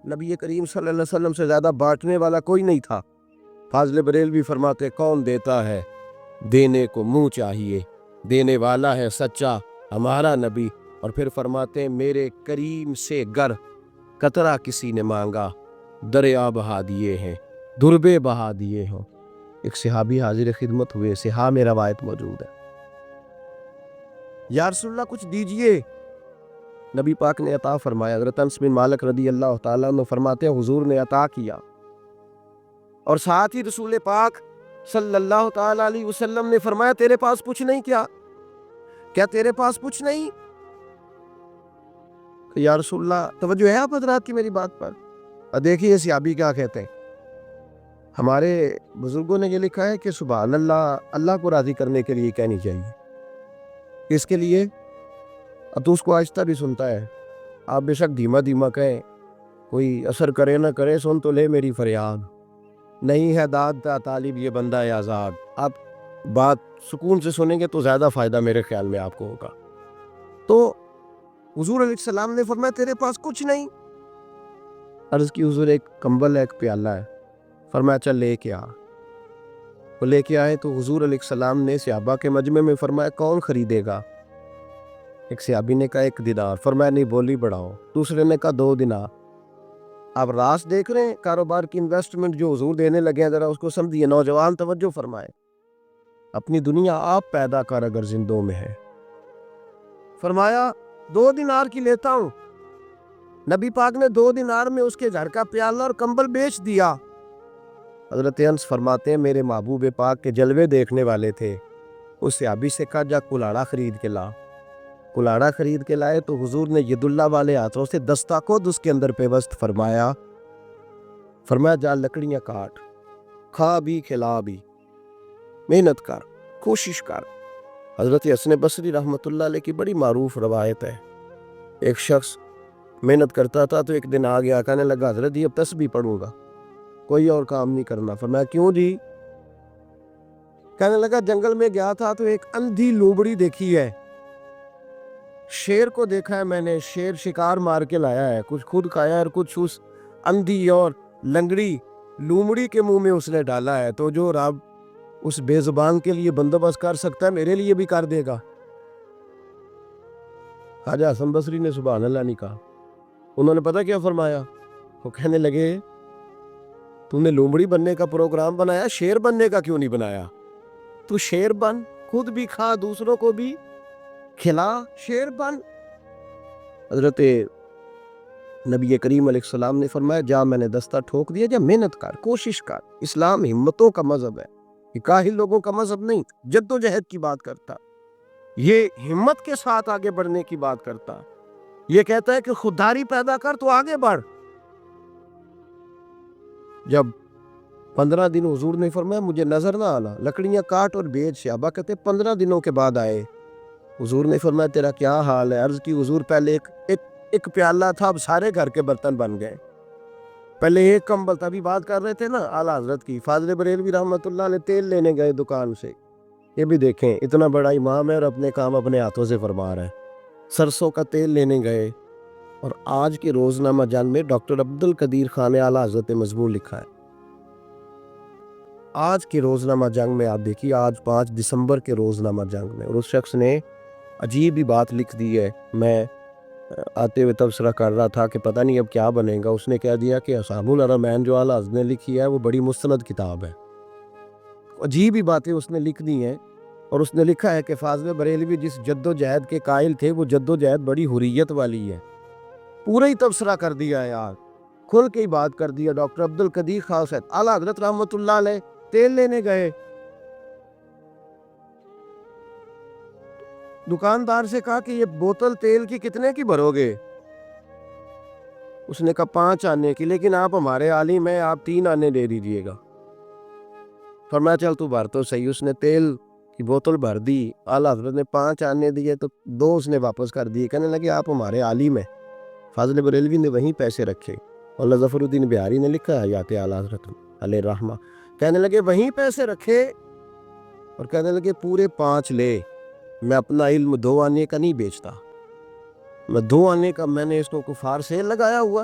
نبی کریم صلی اللہ علیہ وسلم سے زیادہ بانٹنے والا کوئی نہیں تھا۔ فاضل بریلوی فرماتے کون دیتا ہے دینے کو منہ چاہیے، دینے والا ہے سچا ہمارا نبی۔ اور پھر فرماتے میرے کریم سے گر قطرہ کسی نے مانگا دریا بہا دیے ہیں، دربے بہا دیے ہوں۔ ایک صحابی حاضر خدمت ہوئے، صحاح میں روایت موجود ہے، یا رسول اللہ کچھ دیجئے۔ نبی پاک نے عطا فرمایا۔ حضرت انس بن مالک رضی اللہ تعالیٰ عنہ فرماتے ہیں حضور نے عطا کیا، اور ساتھ ہی رسول پاک صلی اللہ تعالیٰ علیہ وسلم نے فرمایا تیرے پاس کچھ نہیں کیا تیرے پاس کچھ نہیں؟ کہ یا رسول اللہ توجہ ہے آپ حضرات کی میری بات پر؟ اور دیکھیے صحابی کیا کہتے ہیں۔ ہمارے بزرگوں نے یہ لکھا ہے کہ سبحان اللہ اللہ کو راضی کرنے کے لیے کہنی چاہیے۔ اس کے لیے اب تو اس کو آہستہ بھی سنتا ہے، آپ بے شک دھیما دھیما کہیں، کوئی اثر کرے نہ کرے، سن تو لے میری فریاد، نہیں ہے داد طالب یہ بندہ ہے آزاد۔ آپ بات سکون سے سنیں گے تو زیادہ فائدہ میرے خیال میں آپ کو ہوگا۔ تو حضور علیہ السلام نے فرمایا تیرے پاس کچھ نہیں؟ عرض کی حضور ایک کمبل ہے، ایک پیالہ ہے۔ فرمایا چل لے کے آ۔ وہ لے کے آئے تو حضور علیہ السلام نے صحابہ کے مجمع میں فرمایا کون خریدے گا؟ ایک صحابی نے کہا 1 دینار۔ فرمایا نہیں بولی بڑھاؤ۔ دوسرے نے کہا 2 دینار۔ آپ راس دیکھ رہے ہیں کاروبار کی انویسٹمنٹ جو حضور دینے لگے ہیں، ذرا اس کو سمجھیے۔ نوجوان توجہ فرمائے، اپنی دنیا آپ پیدا کر اگر زندوں میں ہے۔ فرمایا 2 دینار کی لیتا ہوں۔ نبی پاک نے 2 دینار میں اس کے گھر کا پیالہ اور کمبل بیچ دیا۔ حضرت انس فرماتے ہیں میرے محبوب پاک کے جلوے دیکھنے والے تھے، اس صحابی سے کہا جا کلاڑا خرید کے لا۔ کلاڑا خرید کے لائے تو حضور نے ید اللہ والے ہاتھوں سے دستہ خود اس کے اندر پیوست فرمایا جا لکڑیاں کاٹ، کھا بھی کھلا بھی، محنت کر، کوشش کر۔ حضرت حسن بصری رحمۃ اللہ علیہ کی بڑی معروف روایت ہے، ایک شخص محنت کرتا تھا تو ایک دن آ گیا، کہنے لگا حضرت اب تسبیح پڑھوں گا، کوئی اور کام نہیں کرنا۔ فرمایا کیوں جی؟ کہنے لگا جنگل میں گیا تھا تو ایک اندھی لومڑی دیکھی ہے، شیر کو دیکھا ہے میں نے، شیر شکار مار کے لایا ہے، کچھ خود کھایا ہے اور کچھ اس اندھی اور لنگڑی لومڑی کے منہ میں اس نے ڈالا ہے، تو جو رب اس بے زبان کے لیے بندوبست کر سکتا ہے میرے لیے بھی کر دے گا۔ خواجہ حسن بصری نے سبحان اللہ نہیں کہا۔ انہوں نے پتہ کیا فرمایا؟ وہ کہنے لگے تو نے لومڑی بننے کا پروگرام بنایا، شیر بننے کا کیوں نہیں بنایا؟ تو شیر بن، خود بھی کھا، دوسروں کو بھی کھلا، شیر بن۔ حضرت نبی کریم علیہ السلام نے فرمایا جا میں نے دستہ ٹھوک دیا، جا محنت کر، کوشش کر۔ اسلام ہمتوں کا مذہب ہے، یہ کاہل لوگوں کا مذہب نہیں، جد و جہد کی بات کرتا، یہ ہمت کے ساتھ آگے بڑھنے کی بات کرتا، یہ کہتا ہے کہ خودداری پیدا کر تو آگے بڑھ۔ جب 15 دن حضور نے فرمایا مجھے نظر نہ آنا، لکڑیاں کاٹ اور بیچ، صحابہ کہتے 15 دنوں کے بعد آئے، حضور نے فرمایا تیرا کیا حال ہے؟ عرض کی حضور پہلے ایک پیالہ تھا، اب سارے گھر کے برتن بن گئے، پہلے ایک کمبل تھا، ابھی بات کر رہے تھے نا اعلیٰ حضرت کی، فاضل بریلوی رحمۃ اللہ نے تیل لینے گئے دکان سے، یہ بھی دیکھیں اتنا بڑا امام ہے اور اپنے کام اپنے ہاتھوں سے فرما رہا ہے، سرسوں کا تیل لینے گئے۔ اور آج کے روزنامہ جنگ میں ڈاکٹر عبد القدیر خان اعلیٰ حضرت نے مضمون لکھا ہے، آج کے روزنامہ جنگ میں آپ دیکھیے، آج 5 دسمبر کے روزنامہ جنگ میں، اور اس شخص نے عجیب ہی بات لکھ دی ہے، میں آتے ہوئے تبصرہ کر رہا تھا کہ پتہ نہیں اب کیا بنے گا، اس نے کہہ دیا کہ اصحاب الحرمین جو اعلیٰ حضرت نے لکھی ہے وہ بڑی مستند کتاب ہے، عجیب ہی باتیں اس نے لکھ دی ہیں، اور اس نے لکھا ہے کہ فاضل بریلوی جس جد و جہد کے قائل تھے وہ جد و جہد بڑی حریت والی ہے، پورا ہی تبصرہ کر دیا ہے یار، کھل کے ہی بات کر دیا۔ ڈاکٹر عبد القدیر خان صاحب اعلیٰ حضرت رحمۃ اللہ علیہ تیل لینے گئے، دکاندار سے کہا کہ یہ بوتل تیل کی کتنے کی بھرو گے؟ اس نے کہا 5 آنے کی، لیکن آپ ہمارے عالم ہیں، آپ 3 آنے دے دیجیے گا۔ فرمایا چل تو بھر تو صحیح، اس نے تیل کی بوتل بھر دی، اعلیٰ حضرت نے 5 آنے دیے تو 2 اس نے واپس کر دیے، کہنے لگے آپ ہمارے عالم ہیں۔ فاضل بریلوی نے وہیں پیسے رکھے، اور ظفر الدین بہاری نے لکھا ہے حیات اعلیٰ حضرت علیہ الرحمہ، کہنے لگے وہیں پیسے رکھے اور کہنے لگے پورے 5 لے، میں اپنا علم 2 آنے کا نہیں بیچتا، میں 2 آنے کا میں نے اس کو کفار سے لگایا ہوا،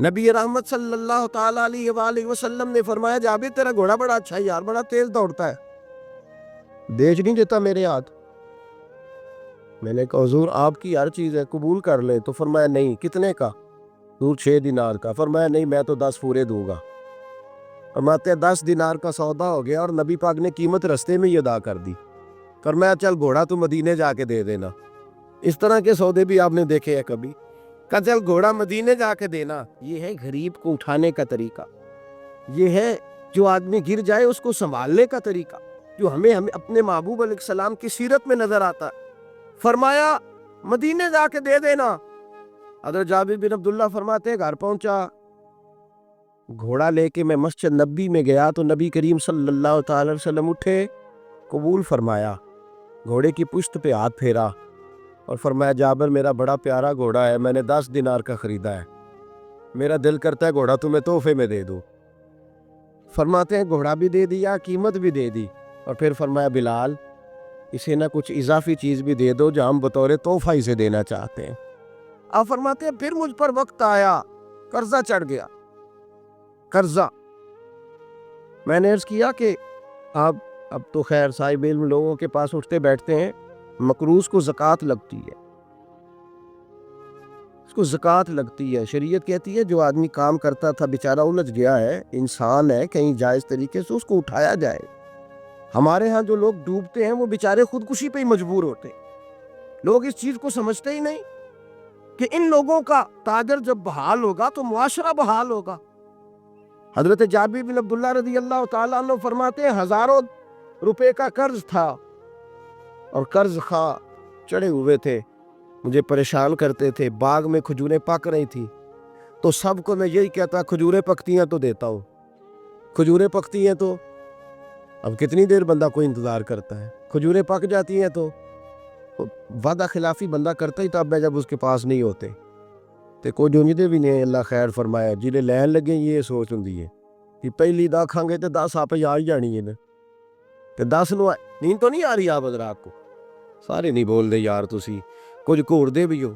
نبی رحمت صلی اللہ تعالیٰ علیہ وآلہ وسلم نے فرمایا جابر تیرا گھوڑا بڑا اچھا ہے یار، بڑا تیز دوڑتا ہے، بیچ نہیں دیتا میرے ہاتھ۔ میں نے کہا حضور آپ کی ہر چیز ہے، قبول کر لیں۔ تو فرمایا نہیں۔ کتنے کا؟ حضور 6 دینار کا۔ فرمایا نہیں میں تو 10 پورے دوں گا۔ فرماتے ہیں 10 دینار کا سودا ہو گیا اور نبی پاک نے قیمت رستے میں ہی ادا کر دی۔ فرمایا چل گھوڑا تو مدینے جا کے دے دینا۔ اس طرح کے سودے بھی آپ نے دیکھے ہیں کبھی؟ کہ چل گھوڑا مدینے جا کے دینا۔ یہ ہے غریب کو اٹھانے کا طریقہ، یہ ہے جو آدمی گر جائے اس کو سنبھالنے کا طریقہ، جو ہمیں اپنے محبوب علیہ السلام کی سیرت میں نظر آتا ہے۔ فرمایا مدینے جا کے دے دینا۔ حضرت جابر بن عبداللہ فرماتے ہیں گھر پہنچا، گھوڑا لے کے میں مسجد نبی میں گیا تو نبی کریم صلی اللہ تعالی علیہ وسلم اٹھے، قبول فرمایا، گھوڑے کی پشت پہ ہاتھ پھیرا اور فرمایا جابر میرا بڑا پیارا گھوڑا ہے، میں نے 10 دینار کا خریدا ہے، میرا دل کرتا ہے گھوڑا تمہیں تحفے میں دے دوں۔ فرماتے ہیں گھوڑا بھی دے دیا، قیمت بھی دے دی، اور پھر فرمایا بلال اسے نہ کچھ اضافی چیز بھی دے دو جو ہم بطور تحفہ اسے دینا چاہتے ہیں۔ آپ فرماتے ہیں پھر مجھ پر وقت آیا، قرضہ چڑھ گیا، قرضہ۔ میں نے عرض کیا کہ آپ اب تو خیر صاحب علم لوگوں کے پاس اٹھتے بیٹھتے ہیں، مقروض کو زکوٰۃ لگتی ہے، اس کو زکوٰۃ لگتی ہے۔ شریعت کہتی ہے جو آدمی کام کرتا تھا بیچارہ الجھ گیا ہے، انسان ہے، کہیں جائز طریقے سے اس کو اٹھایا جائے۔ ہمارے ہاں جو لوگ ڈوبتے ہیں وہ بیچارے خودکشی پہ ہی مجبور ہوتے ہیں۔ لوگ اس چیز کو سمجھتے ہی نہیں کہ ان لوگوں کا تاجر جب بحال ہوگا تو معاشرہ بحال ہوگا۔ حضرت جابر بن عبداللہ رضی اللہ تعالیٰ عنہ فرماتے ہیں ہزاروں روپے کا قرض تھا اور قرض خواہ چڑھے ہوئے تھے، مجھے پریشان کرتے تھے، باغ میں کھجوریں پک رہی تھی تو سب کو میں یہی کہتا کھجوریں پکتی ہیں تو دیتا ہوں، کھجوریں پکتی ہیں تو اب کتنی دیر بندہ کوئی انتظار کرتا ہے، کھجوریں پک جاتی ہیں تو وعدہ خلافی بندہ کرتا ہی تھا اب جب اس کے پاس نہیں ہوتے تو کوئی جونجدے بھی نہیں۔ اللہ خیر فرمایا جنہیں لین لگے یہ سوچ ہوں کہ پہلی دا کھاں گے تو 10 آپ آ ہی جانی ہے نا، تو 10 نو نیند تو نہیں آ رہی آپ حضرات کو؟ سارے نہیں بول دے یار تسی کچھ گھوڑ دے بھی ہو۔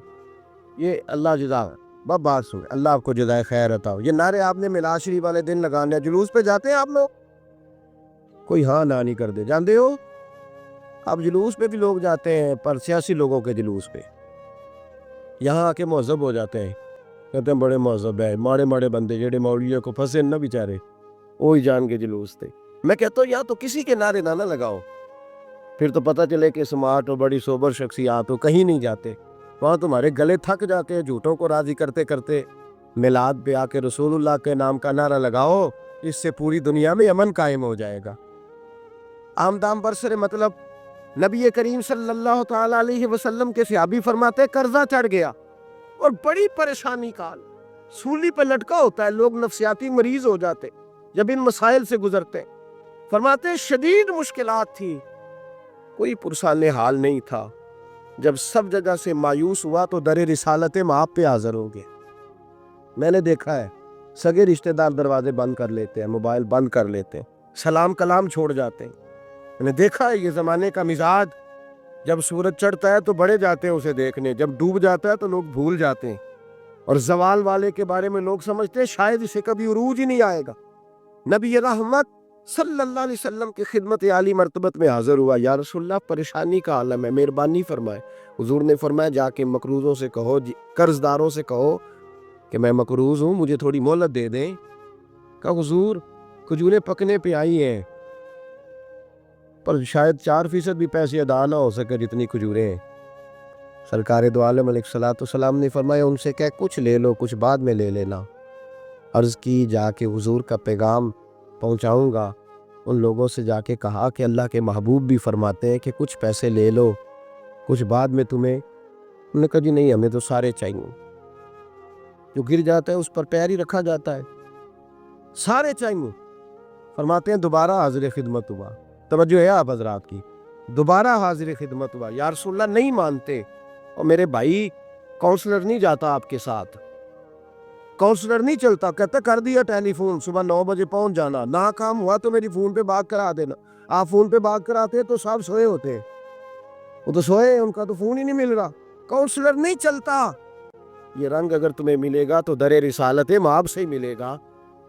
یہ اللہ جزا بات سن، اللہ آپ کو جزائے خیر عطا ہو۔ یہ نعرے آپ نے میلاد شریف والے دن لگانے، جلوس پہ جاتے ہیں آپ لوگ؟ کوئی ہاں نہ نہیں کر دے، جانتے ہو آپ جلوس پہ بھی لوگ جاتے ہیں، پر سیاسی لوگوں کے جلوس پہ یہاں آ کے مہذب ہو جاتے ہیں، کہتے ہیں بڑے مہذب ہے، ماڑے ماڑے بندے جڑے مولویوں کو پھنسے نہ بیچارے وہی جان کے جلوس تھے۔ میں کہتا ہوں یا تو کسی کے نعرے نہ لگاؤ، پھر تو پتہ چلے کہ سمارٹ اور بڑی سوبر شخصیات ہو، کہیں نہیں جاتے، وہاں تمہارے گلے تھک جاتے ہیں جھوٹوں کو راضی کرتے کرتے۔ میلاد پہ آ کے رسول اللہ کے نام کا نعرہ لگاؤ، اس سے پوری دنیا میں امن قائم ہو جائے گا۔ آمدام برسر مطلب نبی کریم صلی اللہ تعالیٰ علیہ وسلم کے صحابی فرماتے قرضہ چڑھ گیا اور بڑی پریشانی کا حال، سولی پہ لٹکا ہوتا ہے، لوگ نفسیاتی مریض ہو جاتے جب ان مسائل سے گزرتے۔ فرماتے شدید مشکلات تھی، کوئی پرسان حال نہیں تھا، جب سب جگہ سے مایوس ہوا تو در رسالت مآب پہ حاضر ہو گئے۔ میں نے دیکھا ہے سگے رشتہ دار دروازے بند کر لیتے ہیں، موبائل بند کر لیتے ہیں، سلام کلام چھوڑ جاتے ہیں۔ میں نے دیکھا ہے یہ زمانے کا مزاج، جب سورج چڑھتا ہے تو بڑے جاتے ہیں اسے دیکھنے، جب ڈوب جاتا ہے تو لوگ بھول جاتے ہیں، اور زوال والے کے بارے میں لوگ سمجھتے ہیں شاید اسے کبھی عروج ہی نہیں آئے گا۔ نبی رحمت صلی اللہ علیہ وسلم کی خدمت عالی مرتبت میں حاضر ہوا، یا رسول اللہ پریشانی کا عالم ہے، مہربانی فرمائے۔ حضور نے فرمایا جا کے مقروضوں سے کہو، قرض داروں سے کہو کہ میں مقروض ہوں، مجھے تھوڑی مہلت دے دیں۔ کہا حضور کھجوریں پکنے پہ آئی ہیں پر شاید 4% بھی پیسے ادا نہ ہو سکے جتنی کھجوریں ہیں۔ سرکار دو عالم علیہ الصلوۃ والسلام نے فرمایا ان سے کہ کچھ لے لو، کچھ بعد میں لے لینا۔ عرض کی جا کے حضور کا پیغام پہنچاؤں گا، ان لوگوں سے جا کے کہا کہ اللہ کے محبوب بھی فرماتے ہیں کہ کچھ پیسے لے لو، کچھ بعد میں تمہیں۔ انہوں نے کہا جی نہیں ہمیں تو سارے چاہیے، جو گر جاتا ہے اس پر پیر ہی رکھا جاتا ہے، سارے چاہیے۔ فرماتے ہیں دوبارہ حاضر خدمت ہوا، توجہ ہے آپ حضرات کی، دوبارہ حاضر خدمت ہوا، یا رسول اللہ نہیں مانتے، اور میرے بھائی کونسلر نہیں جاتا آپ کے ساتھ، کونسلر نہیں چلتا، کہتا کر دیا ٹیلی فون، صبح 9 بجے پہنچ جانا، نہ کام ہوا تو میری فون پہ بات کرا دینا۔ آپ فون پہ بات کراتے تو سب سوئے ہوتے ہیں، وہ تو سوئے، ان کا تو فون ہی نہیں مل رہا، کونسلر نہیں چلتا۔ یہ رنگ اگر تمہیں ملے گا تو در رسالت مآب سے ہی ملے گا۔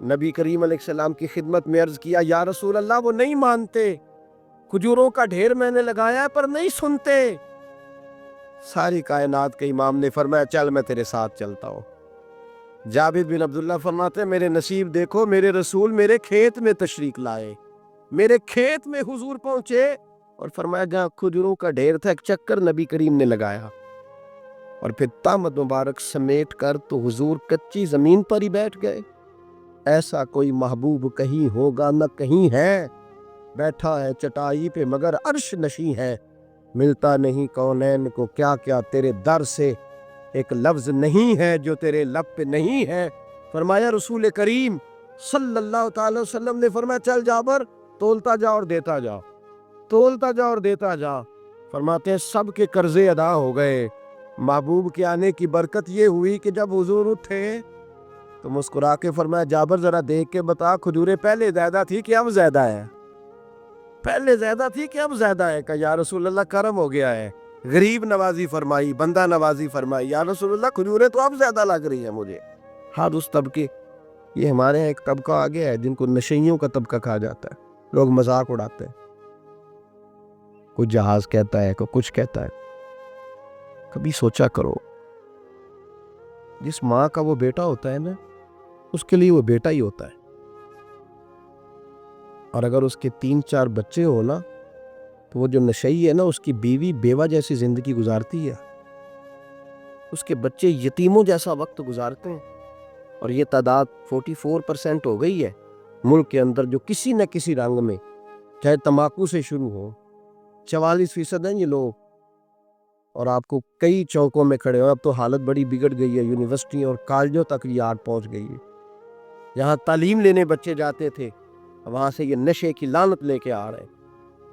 نبی کریم علیہ السلام کی خدمت میں عرض کیا یا رسول اللہ وہ نہیں مانتے، کھجوروں کا ڈھیر میں نے لگایا ہے پر نہیں سنتے۔ ساری کائنات کے امام نے فرمایا چل میں تیرے ساتھ چلتا ہوں۔ جابر بن عبداللہ فرماتے ہیں میرے نصیب دیکھو، میرے رسول میرے کھیت میں تشریف لائے، میرے کھیت میں حضور پہنچے اور فرمایا جہاں کھجوروں کا ڈھیر تھا ایک چکر نبی کریم نے لگایا اور پھر تامت مبارک سمیٹ کر تو حضور کچی زمین پر ہی بیٹھ گئے۔ ایسا کوئی محبوب کہیں ہوگا نہ کہیں ہے، بیٹھا ہے چٹائی پہ مگر عرش نشیں ہے، ملتا نہیں کونین کو کیا کیا تیرے در سے، ایک لفظ نہیں ہے جو تیرے لب پہ نہیں ہے۔ فرمایا رسول کریم صلی اللہ تعالی وسلم نے فرمایا چل جابر تولتا جا اور دیتا جا، تولتا جا اور دیتا جا۔ فرماتے ہیں سب کے قرضے ادا ہو گئے۔ محبوب کے آنے کی برکت یہ ہوئی کہ جب حضور اٹھے تو مسکرا کے فرمایا جابر ذرا دیکھ کے بتا کھجوریں پہلے زیادہ تھی کہ اب زیادہ ہے؟ پہلے زیادہ تھی کہ اب زیادہ ہے؟ کہ یا رسول اللہ کرم ہو گیا ہے، غریب نوازی فرمائی، بندہ نوازی فرمائی۔ یا رسول اللہ کھجوریں تو اب زیادہ لگ رہی ہیں مجھے۔ ہاں اس طبقے، یہ ہمارے یہاں ایک طبقہ آگے ہے جن کو نشئیوں کا طبقہ کہا جاتا ہے، لوگ مذاق اڑاتے ہیں، کوئی جہاز کہتا ہے کوئی کچھ کہتا ہے۔ کبھی سوچا کرو جس ماں کا وہ بیٹا ہوتا ہے نا اس کے لیے وہ بیٹا ہی ہوتا ہے، اور اگر اس کے 3-4 بچے ہو نا تو وہ جو نشئی ہے نا اس کی بیوی بیوہ جیسی زندگی گزارتی ہے، اس کے بچے یتیموں جیسا وقت گزارتے ہیں، اور یہ تعداد 44% ہو گئی ہے ملک کے اندر جو کسی نہ کسی رنگ میں، چاہے تمباکو سے شروع ہو، 44% ہیں یہ لوگ، اور آپ کو کئی چوکوں میں کھڑے ہو۔ اب تو حالت بڑی بگڑ گئی ہے، یونیورسٹیوں اور کالجوں تک یہ آرٹ پہنچ گئی ہے۔ جہاں تعلیم لینے بچے جاتے تھے وہاں سے یہ نشے کی لعنت لے کے آ رہے ہیں،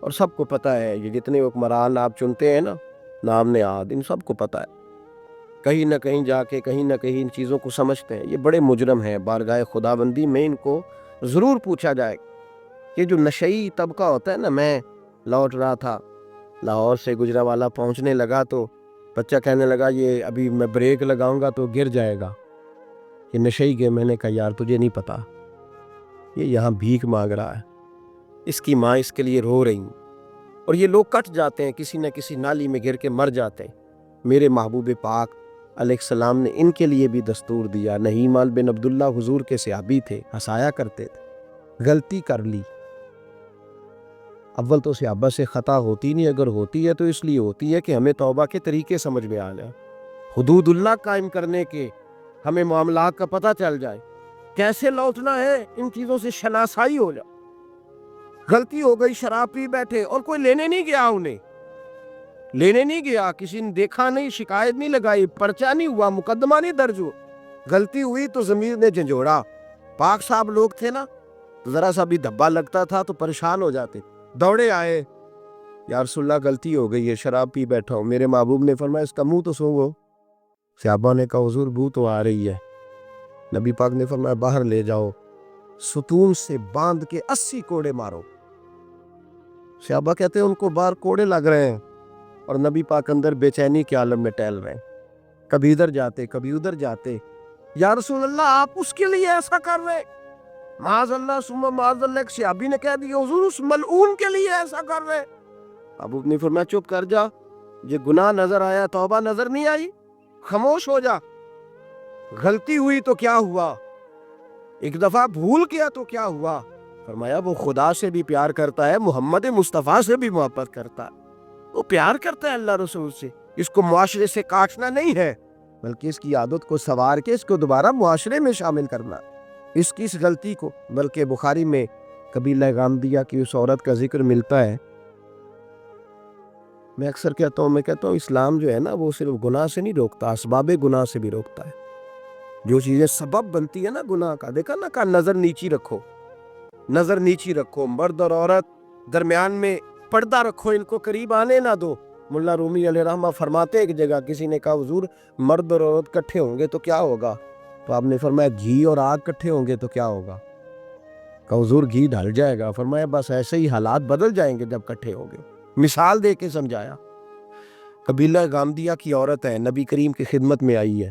اور سب کو پتہ ہے یہ جتنے حکمران آپ چنتے ہیں نا نام نہاد، ان سب کو پتہ ہے، کہیں نہ کہیں جا کے کہیں نہ کہیں ان چیزوں کو سمجھتے ہیں۔ یہ بڑے مجرم ہیں، بارگاہ خداوندی میں ان کو ضرور پوچھا جائے۔ یہ جو نشئی طبقہ ہوتا ہے نا، میں لوٹ رہا تھا لاہور سے گجرانوالہ پہنچنے لگا تو بچہ کہنے لگا یہ ابھی میں بریک لگاؤں گا تو گر جائے گا، یہ نشئی گئے۔ میں نے کہا یار تجھے نہیں پتا، یہ یہاں بھیک مانگ رہا ہے، اس کی ماں اس کے لیے رو رہی، اور یہ لوگ کٹ جاتے ہیں، کسی نہ کسی نالی میں گر کے مر جاتے ہیں۔ میرے محبوب پاک علیہ السلام نے ان کے لیے بھی دستور دیا۔ نعیم بن عبداللہ حضور کے صحابی تھے، ہنسایا کرتے تھے، غلطی کر لی، اول تو صحابہ سے خطا ہوتی نہیں، اگر ہوتی ہے تو اس لیے ہوتی ہے کہ ہمیں توبہ کے طریقے سمجھ میں آ جائے، حدود اللہ قائم کرنے کے ہمیں معاملات کا پتہ چل جائے، کیسے لوٹنا ہے ان چیزوں سے شناسائی ہو جائے۔ غلطی ہو گئی، شراب پی بیٹھے اور کوئی لینے نہیں گیا، انہیں لینے نہیں گیا، کسی نے دیکھا نہیں، شکایت نہیں لگائی، پرچہ نہیں ہوا، مقدمہ نہیں درج ہوا، غلطی ہوئی تو ضمیر نے جھنجھوڑا۔ پاک صاحب لوگ تھے نا، ذرا سا بھی دھبا لگتا تھا تو پریشان ہو جاتے، دوڑے آئے، یا رسول اللہ غلطی ہو گئی ہے، شراب پی بیٹھا ہوں۔ میرے محبوب نے فرمایا اس کا منہ تو سونگو۔ صحابہ نے کہا حضور بو تو آ رہی ہے۔ نبی پاک نے فرمایا باہر لے جاؤ، ستون سے باندھ کے 80 کوڑے مارو۔ صحابہ کہتے ہیں ان کو باہر کوڑے لگ رہے ہیں اور نبی پاک اندر بے چینی کے عالم میں ٹہل رہے ہیں، کبھی ادھر جاتے کبھی ادھر جاتے۔ یا رسول اللہ آپ اس کے لیے ایسا کر رہے؟ معاذ اللہ ثم معاذ اللہ، ایک صحابی نے کہہ دیا حضور اس ملعون کے لیے ایسا کر رہے؟ ابو نے فرمایا چپ کر جا، یہ گناہ نظر آیا، توبہ نظر نہیں آئی، خاموش ہو جا۔ غلطی ہوئی تو کیا ہوا، ایک دفعہ بھول گیا تو کیا ہوا؟ فرمایا وہ خدا سے بھی پیار کرتا ہے، محمد مصطفیٰ سے بھی محبت کرتا ہے، وہ پیار کرتا ہے اللہ رسول سے، اس کو معاشرے سے کاٹنا نہیں ہے بلکہ اس کی عادت کو سنوار کے اس کو دوبارہ معاشرے میں شامل کرنا، اس کی اس غلطی کو۔ بلکہ بخاری میں قبیلہ غامدیہ کی اس عورت کا ذکر ملتا ہے۔ میں اکثر کہتا ہوں اسلام جو ہے نا وہ صرف گناہ سے نہیں روکتا، اسباب گناہ سے بھی روکتا ہے۔ جو چیزیں سبب بنتی ہے نا گناہ کا، دیکھا نا کہ نظر نیچی رکھو، نظر نیچی رکھو، مرد اور عورت درمیان میں پردہ رکھو، ان کو قریب آنے نہ دو۔ ملا رومی علیہ رحمہ فرماتے ایک جگہ کسی نے کہا حضور مرد اور عورت کٹھے ہوں گے تو کیا ہوگا؟ تو آپ نے فرمایا گھی اور آگ کٹھے ہوں گے تو کیا ہوگا؟ کہا حضور گھی ڈھل جائے گا۔ فرمایا بس ایسے ہی حالات بدل جائیں گے جب کٹھے ہوں گے۔ مثال دے کے سمجھایا۔ قبیلہ غامدیہ کی عورت ہے، نبی کریم کی خدمت میں آئی ہے،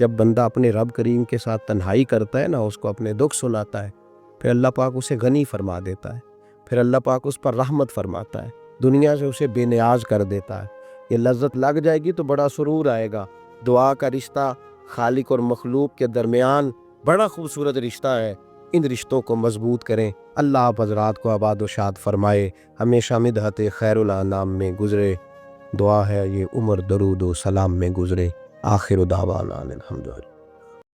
جب بندہ اپنے رب کریم کے ساتھ تنہائی کرتا ہے نا، اس کو اپنے دکھ سناتا ہے، پھر اللہ پاک اسے غنی فرما دیتا ہے، پھر اللہ پاک اس پر رحمت فرماتا ہے، دنیا سے اسے بے نیاز کر دیتا ہے۔ یہ لذت لگ جائے گی تو بڑا سرور آئے گا۔ دعا کا رشتہ خالق اور مخلوق کے درمیان بڑا خوبصورت رشتہ ہے، ان رشتوں کو مضبوط کریں۔ اللہ آپ حضرات کو آباد و شاد فرمائے، ہمیشہ مدحت خیر الانام میں گزرے۔ دعا ہے یہ عمر درود و سلام میں گزرے۔ آخر دعوانا الحمدللہ۔